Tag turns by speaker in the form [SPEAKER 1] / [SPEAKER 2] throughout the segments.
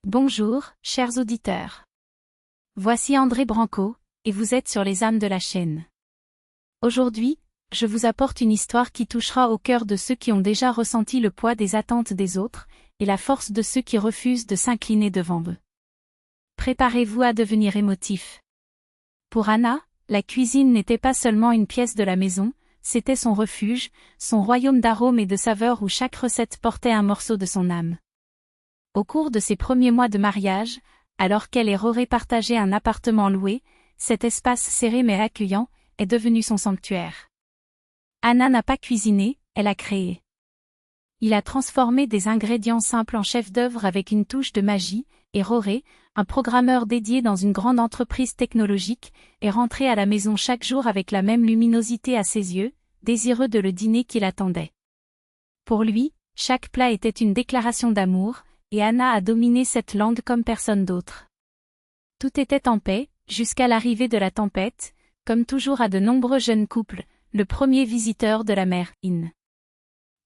[SPEAKER 1] Bonjour, chers auditeurs. Voici André Branco, et vous êtes sur les âmes de la chaîne. Aujourd'hui, je vous apporte une histoire qui touchera au cœur de ceux qui ont déjà ressenti le poids des attentes des autres, et la force de ceux qui refusent de s'incliner devant eux. Préparez-vous à devenir émotif. Pour Anna, la cuisine n'était pas seulement une pièce de la maison, c'était son refuge, son royaume d'arômes et de saveurs où chaque recette portait un morceau de son âme. Au cours de ses premiers mois de mariage, alors qu'elle et Rory partageaient un appartement loué, cet espace serré mais accueillant est devenu son sanctuaire. Anna n'a pas cuisiné, elle a créé. Il a transformé des ingrédients simples en chef-d'œuvre avec une touche de magie, et Rory, un programmeur dédié dans une grande entreprise technologique, est rentré à la maison chaque jour avec la même luminosité à ses yeux, désireux de le dîner qu'il attendait. Pour lui, chaque plat était une déclaration d'amour, et Anna a dominé cette langue comme personne d'autre. Tout était en paix, jusqu'à l'arrivée de la tempête, comme toujours à de nombreux jeunes couples, le premier visiteur de la mère, In.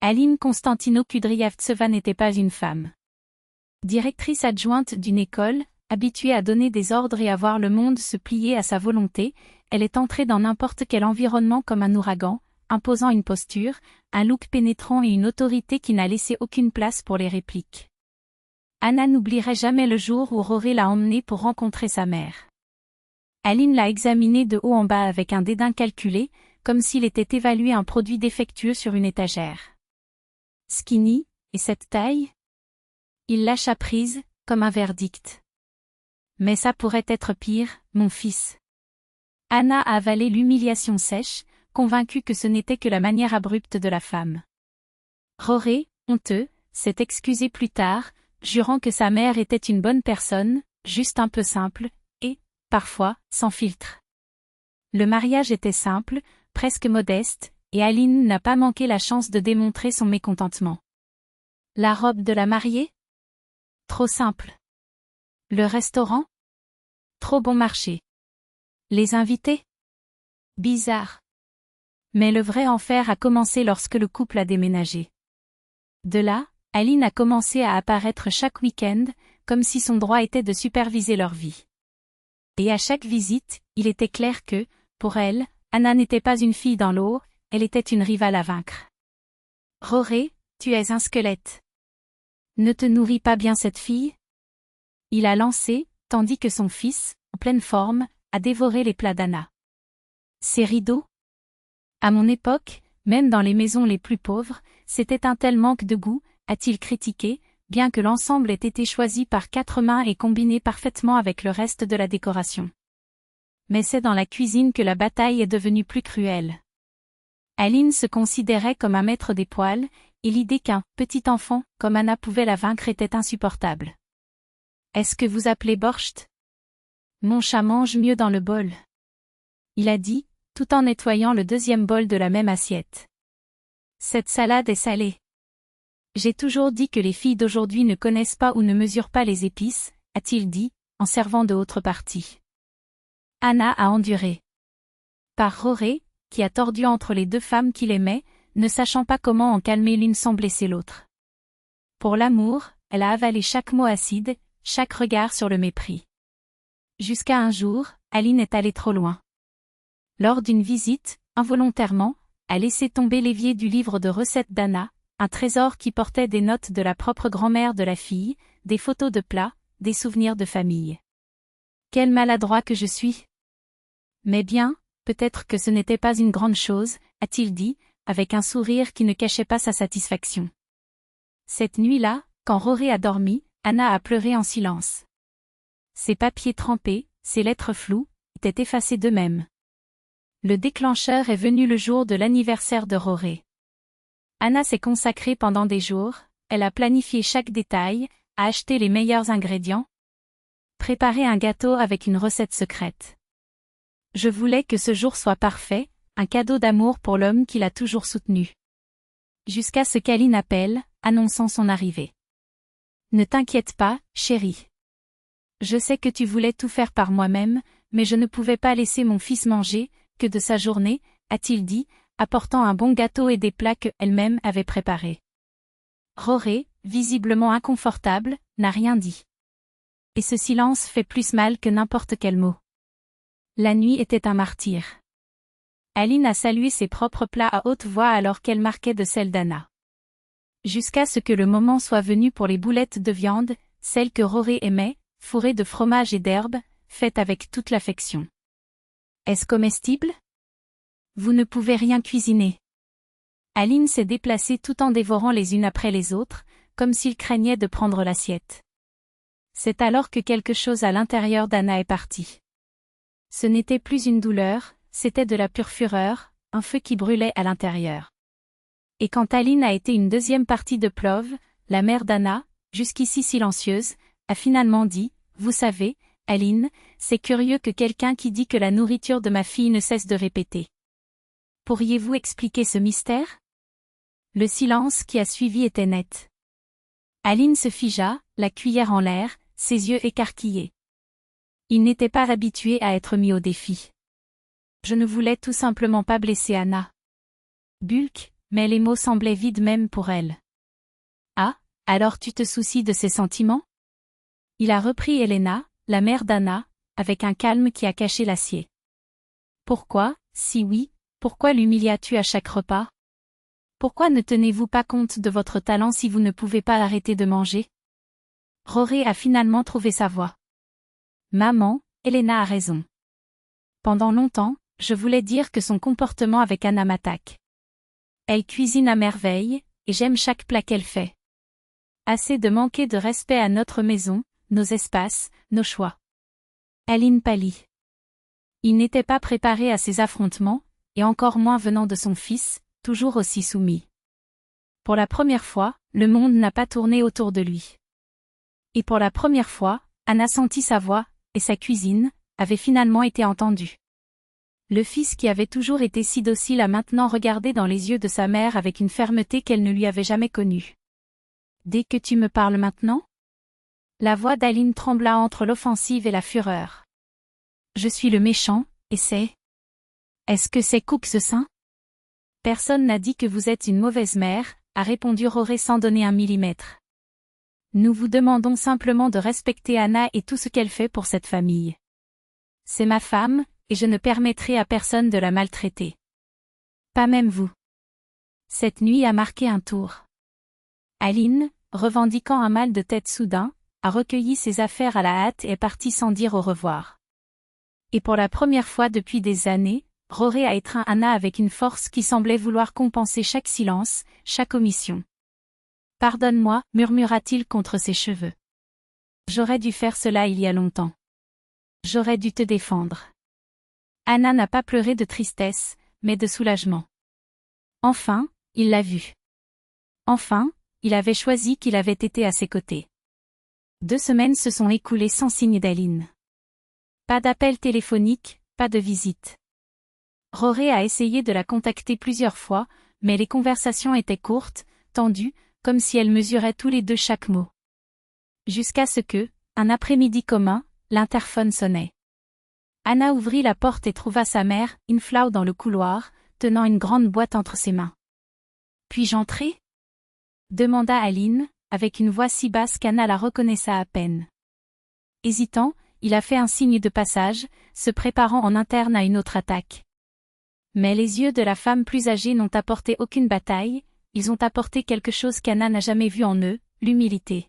[SPEAKER 1] Aline Konstantino-Kudryavtseva n'était pas une femme. Directrice adjointe d'une école, habituée à donner des ordres et à voir le monde se plier à sa volonté, elle est entrée dans n'importe quel environnement comme un ouragan, imposant une posture, un look pénétrant et une autorité qui n'a laissé aucune place pour les répliques. Anna n'oublierait jamais le jour où Rory l'a emmenée pour rencontrer sa mère. Aline l'a examiné de haut en bas avec un dédain calculé, comme s'il était évalué un produit défectueux sur une étagère. Skinny, et cette taille? Il lâcha prise, comme un verdict. Mais ça pourrait être pire, mon fils. Anna a avalé l'humiliation sèche, convaincue que ce n'était que la manière abrupte de la femme. Rory, honteux, s'est excusé plus tard, jurant que sa mère était une bonne personne, juste un peu simple, et, parfois, sans filtre. Le mariage était simple, presque modeste, et Aline n'a pas manqué la chance de démontrer son mécontentement. La robe de la mariée? Trop simple. Le restaurant? Trop bon marché. Les invités? Bizarre. Mais le vrai enfer a commencé lorsque le couple a déménagé. De là, Aline a commencé à apparaître chaque week-end, comme si son droit était de superviser leur vie. Et à chaque visite, il était clair que, pour elle, Anna n'était pas une fille dans l'eau, elle était une rivale à vaincre. Rory, tu es un squelette. Ne te nourris pas bien cette fille? Il a lancé, tandis que son fils, en pleine forme, a dévoré les plats d'Anna. Ces rideaux? À mon époque, même dans les maisons les plus pauvres, c'était un tel manque de goût, a-t-il critiqué, bien que l'ensemble ait été choisi par 4 mains et combiné parfaitement avec le reste de la décoration. Mais c'est dans la cuisine que la bataille est devenue plus cruelle. Aline se considérait comme un maître des poêles, et l'idée qu'un petit enfant, comme Anna pouvait la vaincre était insupportable. Est-ce que vous appelez borscht? Mon chat mange mieux dans le bol. Il a dit, tout en nettoyant le deuxième bol de la même assiette. Cette salade est salée. J'ai toujours dit que les filles d'aujourd'hui ne connaissent pas ou ne mesurent pas les épices, a-t-il dit, en servant de autre partie. Anna a enduré. Par Rory, qui a tordu entre les deux femmes qu'il aimait, ne sachant pas comment en calmer l'une sans blesser l'autre. Pour l'amour, elle a avalé chaque mot acide, chaque regard sur le mépris. Jusqu'à un jour, Aline est allée trop loin. Lors d'une visite, involontairement, a laissé tomber l'évier du livre de recettes d'Anna, un trésor qui portait des notes de la propre grand-mère de la fille, des photos de plats, des souvenirs de famille. Quel maladroit que je suis! Mais bien, peut-être que ce n'était pas une grande chose, a-t-il dit, avec un sourire qui ne cachait pas sa satisfaction. Cette nuit-là, quand Rory a dormi, Anna a pleuré en silence. Ses papiers trempés, ses lettres floues, étaient effacés d'eux-mêmes. Le déclencheur est venu le jour de l'anniversaire de Rory. Anna s'est consacrée pendant des jours, elle a planifié chaque détail, a acheté les meilleurs ingrédients, préparé un gâteau avec une recette secrète. Je voulais que ce jour soit parfait, un cadeau d'amour pour l'homme qui l'a toujours soutenu. Jusqu'à ce qu'Aline appelle, annonçant son arrivée. Ne t'inquiète pas, chérie. Je sais que tu voulais tout faire par moi-même, mais je ne pouvais pas laisser mon fils manger, que de sa journée, a-t-il dit, apportant un bon gâteau et des plats que elle-même avait préparés. Rory, visiblement inconfortable, n'a rien dit. Et ce silence fait plus mal que n'importe quel mot. La nuit était un martyr. Aline a salué ses propres plats à haute voix alors qu'elle marquait de celles d'Anna. Jusqu'à ce que le moment soit venu pour les boulettes de viande, celles que Roré aimait, fourrées de fromage et d'herbe, faites avec toute l'affection. Est-ce comestible? Vous ne pouvez rien cuisiner. Aline s'est déplacée tout en dévorant les unes après les autres, comme s'il craignait de prendre l'assiette. C'est alors que quelque chose à l'intérieur d'Anna est parti. Ce n'était plus une douleur, c'était de la pure fureur, un feu qui brûlait à l'intérieur. Et quand Aline a été une deuxième partie de Plov, la mère d'Anna, jusqu'ici silencieuse, a finalement dit « Vous savez, Aline, c'est curieux que quelqu'un qui dit que la nourriture de ma fille ne cesse de répéter. Pourriez-vous expliquer ce mystère ?» Le silence qui a suivi était net. Aline se figea, la cuillère en l'air, ses yeux écarquillés. Il n'était pas habitué à être mis au défi. Je ne voulais tout simplement pas blesser Anna. Bulk, mais les mots semblaient vides même pour elle. Ah, alors tu te soucies de ses sentiments? Il a repris Elena, la mère d'Anna, avec un calme qui a caché l'acier. Pourquoi, si oui, pourquoi l'humilias-tu à chaque repas? Pourquoi ne tenez-vous pas compte de votre talent si vous ne pouvez pas arrêter de manger? Roré a finalement trouvé sa voix. Maman, Elena a raison. Pendant longtemps, je voulais dire que son comportement avec Anna m'attaque. Elle cuisine à merveille, et j'aime chaque plat qu'elle fait. Assez de manquer de respect à notre maison, nos espaces, nos choix. Aline pâlit. Il n'était pas préparé à ces affrontements, et encore moins venant de son fils, toujours aussi soumis. Pour la première fois, le monde n'a pas tourné autour de lui. Et pour la première fois, Anna sentit sa voix, et sa cuisine, avait finalement été entendue. Le fils qui avait toujours été si docile a maintenant regardé dans les yeux de sa mère avec une fermeté qu'elle ne lui avait jamais connue. « Dès que tu me parles maintenant ?» La voix d'Aline trembla entre l'offensive et la fureur. « Je suis le méchant, et c'est... Est-ce que c'est Cooksesin ? Personne n'a dit que vous êtes une mauvaise mère, a répondu Roré sans donner un millimètre. Nous vous demandons simplement de respecter Anna et tout ce qu'elle fait pour cette famille. C'est ma femme, et je ne permettrai à personne de la maltraiter. Pas même vous. Cette nuit a marqué un tour. Aline, revendiquant un mal de tête soudain, a recueilli ses affaires à la hâte et est partie sans dire au revoir. Et pour la première fois depuis des années, Roré a étreint Anna avec une force qui semblait vouloir compenser chaque silence, chaque omission. « Pardonne-moi, murmura-t-il contre ses cheveux. J'aurais dû faire cela il y a longtemps. J'aurais dû te défendre. » Anna n'a pas pleuré de tristesse, mais de soulagement. Enfin, il l'a vu. Enfin, il avait choisi qu'il avait été à ses côtés. 2 semaines se sont écoulées sans signe d'Aline. Pas d'appel téléphonique, pas de visite. Roré a essayé de la contacter plusieurs fois, mais les conversations étaient courtes, tendues, comme si elles mesuraient tous les deux chaque mot. Jusqu'à ce que, un après-midi commun, l'interphone sonnait. Anna ouvrit la porte et trouva sa mère, Inflau dans le couloir, tenant une grande boîte entre ses mains. « Puis-je entrer ?» demanda Aline, avec une voix si basse qu'Anna la reconnaissa à peine. Hésitant, il a fait un signe de passage, se préparant en interne à une autre attaque. Mais les yeux de la femme plus âgée n'ont apporté aucune bataille, ils ont apporté quelque chose qu'Anna n'a jamais vu en eux, l'humilité.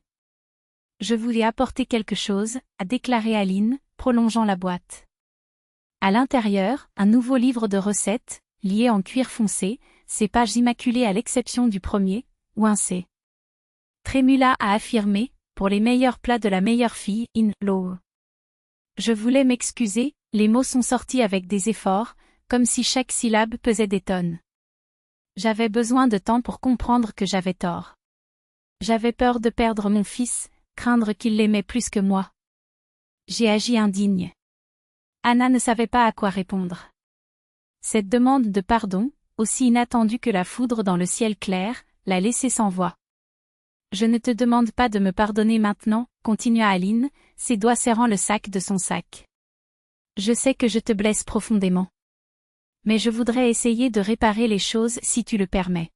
[SPEAKER 1] « Je voulais apporter quelque chose, » a déclaré Aline, prolongeant la boîte. À l'intérieur, un nouveau livre de recettes, lié en cuir foncé, ses pages immaculées à l'exception du premier, où un C. Trémula a affirmé, pour les meilleurs plats de la meilleure fille, in law. Je voulais m'excuser, les mots sont sortis avec des efforts, comme si chaque syllabe pesait des tonnes. J'avais besoin de temps pour comprendre que j'avais tort. J'avais peur de perdre mon fils, craindre qu'il l'aimait plus que moi. J'ai agi indigne. Anna ne savait pas à quoi répondre. Cette demande de pardon, aussi inattendue que la foudre dans le ciel clair, l'a laissée sans voix. Je ne te demande pas de me pardonner maintenant, continua Aline, ses doigts serrant le sac de son sac. Je sais que je te blesse profondément. Mais je voudrais essayer de réparer les choses si tu le permets.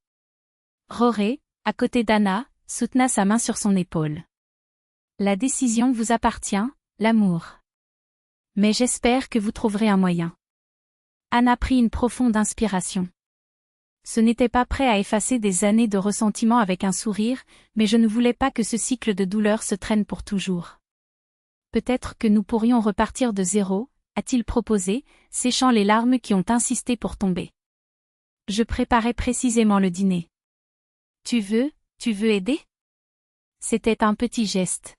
[SPEAKER 1] Roré, à côté d'Anna, soutenait sa main sur son épaule. La décision vous appartient, l'amour. Mais j'espère que vous trouverez un moyen. Anna prit une profonde inspiration. Ce n'était pas prêt à effacer des années de ressentiment avec un sourire, mais je ne voulais pas que ce cycle de douleur se traîne pour toujours. Peut-être que nous pourrions repartir de zéro, a-t-il proposé, séchant les larmes qui ont insisté pour tomber. Je préparais précisément le dîner. Tu veux aider? C'était un petit geste.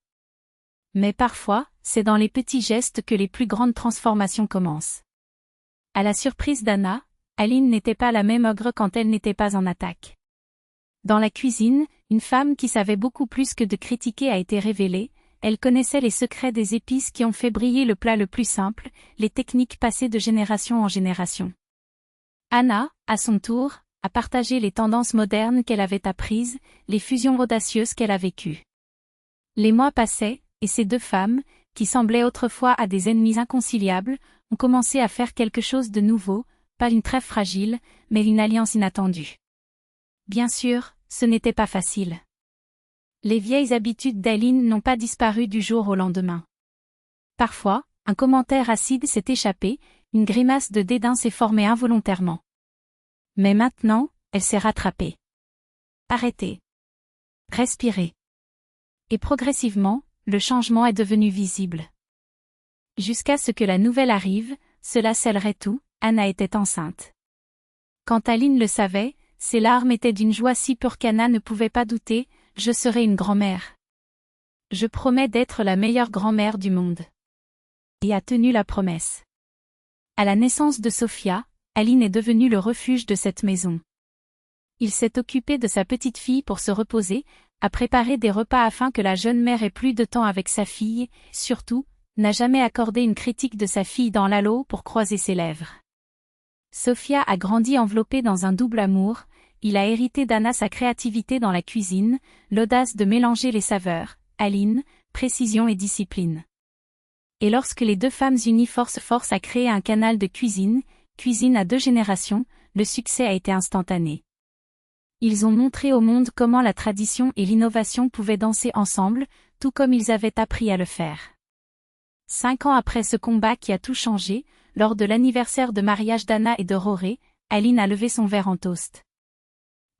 [SPEAKER 1] Mais parfois, c'est dans les petits gestes que les plus grandes transformations commencent. À la surprise d'Anna, Aline n'était pas la même ogre quand elle n'était pas en attaque. Dans la cuisine, une femme qui savait beaucoup plus que de critiquer a été révélée, elle connaissait les secrets des épices qui ont fait briller le plat le plus simple, les techniques passées de génération en génération. Anna, à son tour, a partagé les tendances modernes qu'elle avait apprises, les fusions audacieuses qu'elle a vécues. Les mois passaient, et ces deux femmes, qui semblaient autrefois à des ennemis inconciliables, ont commencé à faire quelque chose de nouveau, pas une trêve fragile, mais une alliance inattendue. Bien sûr, ce n'était pas facile. Les vieilles habitudes d'Aline n'ont pas disparu du jour au lendemain. Parfois, un commentaire acide s'est échappé, une grimace de dédain s'est formée involontairement. Mais maintenant, elle s'est rattrapée. Arrêtez. Respirez. Et progressivement, le changement est devenu visible. Jusqu'à ce que la nouvelle arrive, cela scellerait tout, Anna était enceinte. Quand Aline le savait, ses larmes étaient d'une joie si pure qu'Anna ne pouvait pas douter, je serai une grand-mère. Je promets d'être la meilleure grand-mère du monde. Et a tenu la promesse. À la naissance de Sophia, Aline est devenue le refuge de cette maison. Il s'est occupé de sa petite fille pour se reposer, a préparé des repas afin que la jeune mère ait plus de temps avec sa fille, surtout, n'a jamais accordé une critique de sa fille dans l'halo pour croiser ses lèvres. Sophia a grandi enveloppée dans un double amour, il a hérité d'Anna sa créativité dans la cuisine, l'audace de mélanger les saveurs, Aline, précision et discipline. Et lorsque les deux femmes unies force à créer un canal de cuisine à 2 générations, le succès a été instantané. Ils ont montré au monde comment la tradition et l'innovation pouvaient danser ensemble, tout comme ils avaient appris à le faire. 5 ans après ce combat qui a tout changé, lors de l'anniversaire de mariage d'Anna et de Roré, Aline a levé son verre en toast.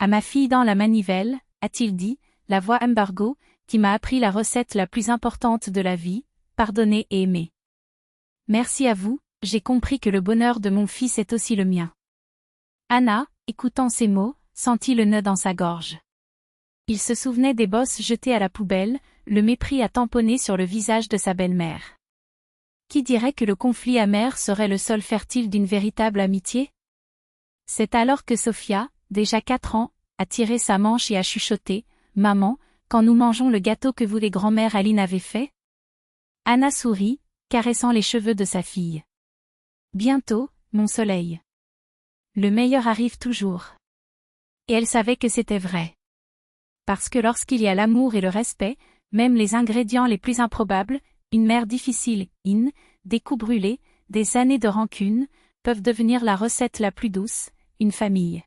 [SPEAKER 1] À ma fille dans la manivelle, a-t-il dit, la voix embargo, qui m'a appris la recette la plus importante de la vie, pardonner et aimer. Merci à vous, j'ai compris que le bonheur de mon fils est aussi le mien. Anna, écoutant ces mots, sentit le nœud dans sa gorge. Il se souvenait des bosses jetées à la poubelle, le mépris à tamponner sur le visage de sa belle-mère. Qui dirait que le conflit amer serait le sol fertile d'une véritable amitié? C'est alors que Sophia, déjà 4 ans, a tiré sa manche et a chuchoté, « Maman, quand nous mangeons le gâteau que vous les grands-mères Aline avez fait ?» Anna sourit, caressant les cheveux de sa fille. Bientôt, mon soleil. Le meilleur arrive toujours. Et elle savait que c'était vrai. Parce que lorsqu'il y a l'amour et le respect, même les ingrédients les plus improbables, une mère difficile, des coups brûlés, des années de rancune, peuvent devenir la recette la plus douce, une famille.